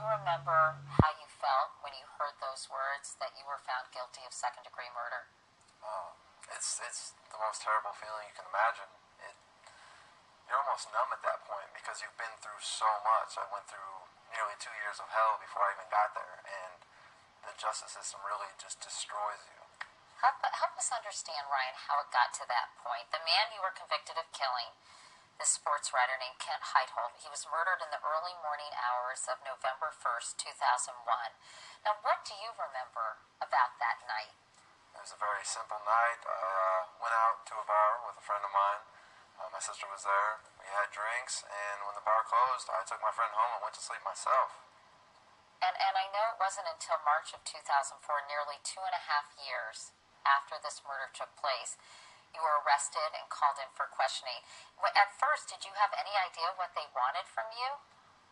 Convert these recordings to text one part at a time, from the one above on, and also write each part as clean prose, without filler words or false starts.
you remember how you felt when you heard those words that you were found guilty of second-degree murder? Oh, it's the most terrible feeling you can imagine. You're almost numb at that point because you've been through so much. I went through nearly 2 years of hell before I even got there, and the justice system really just destroys you. Help us understand, Ryan, how it got to that point. The man you were convicted of killing, this sports writer named Kent Heitholt, he was murdered in the early morning hours of November 1st, 2001. Now, what do you remember about that night? It was a very simple night. I went out to a bar with a friend of mine. My sister was there. We had drinks, and when the bar closed, I took my friend home and went to sleep myself. And I know it wasn't until March of 2004, nearly 2.5 years after this murder took place, you were arrested and called in for questioning. At first, did you have any idea what they wanted from you?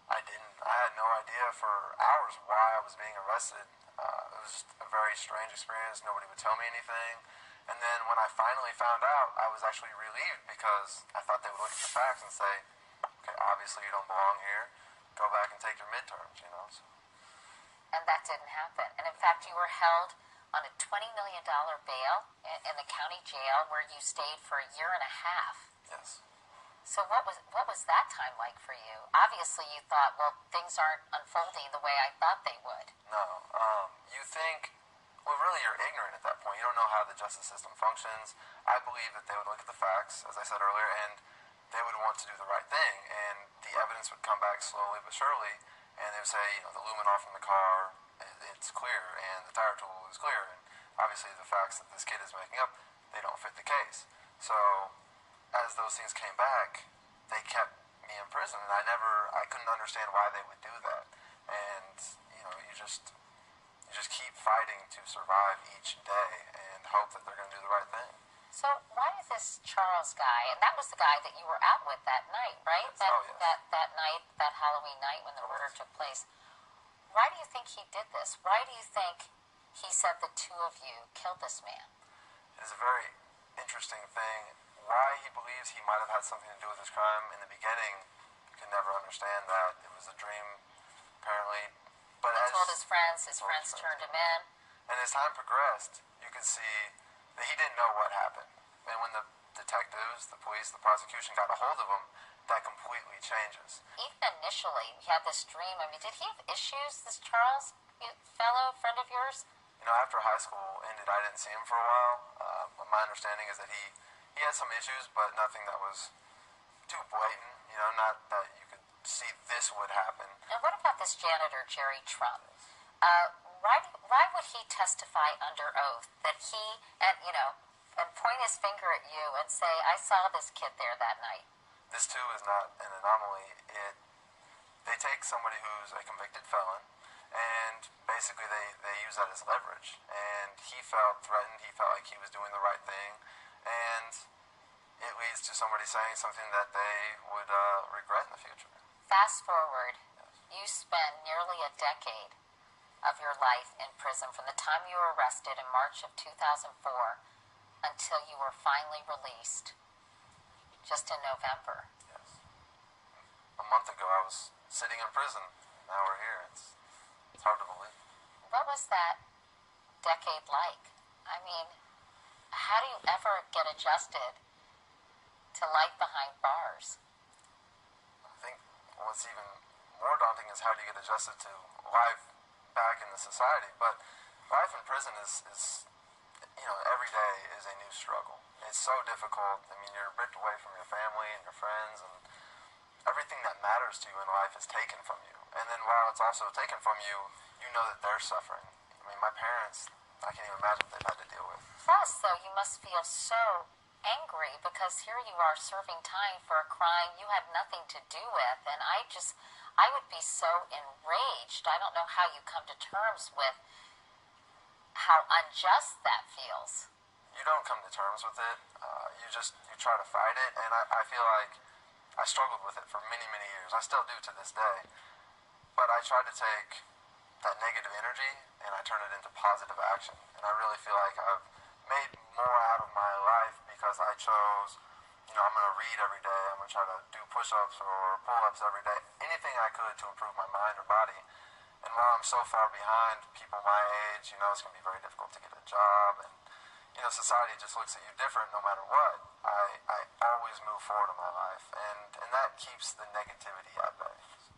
I didn't. I had no idea for hours why I was being arrested. It was just a very strange experience. Nobody would tell me anything. And then when I finally found out, I was actually relieved because I thought they would look at the facts and say, okay, obviously you don't belong here. Go back and take your midterms, So. And that didn't happen. And in fact, you were held on a $20 million bail in the county jail where you stayed for 1.5 years. Yes. So what was that time like for you? Obviously, you thought, well, things aren't unfolding the way I thought they would. No. You think, well, really you're ignorant at that point. You don't know how the justice system functions. I believe that they would look at the facts, as I said earlier, and they would want to do the right thing. And the evidence would come back slowly but surely, and they would say, the luminol from the car, it's clear, and the tire tool is clear, and obviously the facts that this kid is making up, they don't fit the case. So as those things came back, they kept me in prison, and I couldn't understand why they would do that. And you just keep fighting to survive each day and hope that they're going to do the right thing. So why did this Charles guy, and that was the guy that you were out with that night, right? Yes. That night, that Halloween night when the murder took place. Why do you think he did this? Why do you think he said the two of you killed this man? It is a very interesting thing. Why he believes he might have had something to do with this crime in the beginning, you can never understand that. It was a dream, apparently. But he told his friends turned him in. And as time progressed, you could see that he didn't know what happened. And when the detectives, the police, the prosecution got a hold of him, that completely changes. Even initially, he had this dream. I mean, did he have issues, this Charles, fellow friend of yours? After high school ended, I didn't see him for a while. My understanding is that he had some issues, but nothing that was too blatant. Not that you could see this would happen. And what about this janitor, Jerry Trump? Why would he testify under oath that he, and point his finger at you and say, I saw this kid there that night? This, too, is not an anomaly. They take somebody who's a convicted felon, and basically they use that as leverage. And he felt threatened. He felt like he was doing the right thing. And it leads to somebody saying something that they would regret in the future. Fast forward, you spent nearly a decade of your life in prison from the time you were arrested in March of 2004 until you were finally released just in November. Yes. A month ago I was sitting in prison. Now we're here. It's hard to believe. What was that decade like? I mean, how do you ever get adjusted to life behind bars? I think what's even more daunting is how do you get adjusted to life back in the society. But life in prison is every day is a new struggle. It's so difficult. I mean, you're ripped away from your family and your friends, and everything that matters to you in life is taken from you. And then while it's also taken from you, you know that they're suffering. I mean, my parents, I can't even imagine what they've had to deal with. Plus, though, you must feel so angry because here you are serving time for a crime you had nothing to do with. And I would be so enraged. I don't know how you come to terms with how unjust that feels. You don't come to terms with it. You try to fight it. And I feel like I struggled with it for many, many years. I still do to this day. But I try to take that negative energy and I turn it into positive action. And I really feel like I've made more out of my life because I chose, I'm going to read every day. I'm going to try to do push-ups or pull-ups every day. Anything I could to improve my mind or body. And while I'm so far behind people my age, it's going to be very difficult to get a job. And, society just looks at you different no matter what. I always move forward in my life. And that keeps the negativity at bay.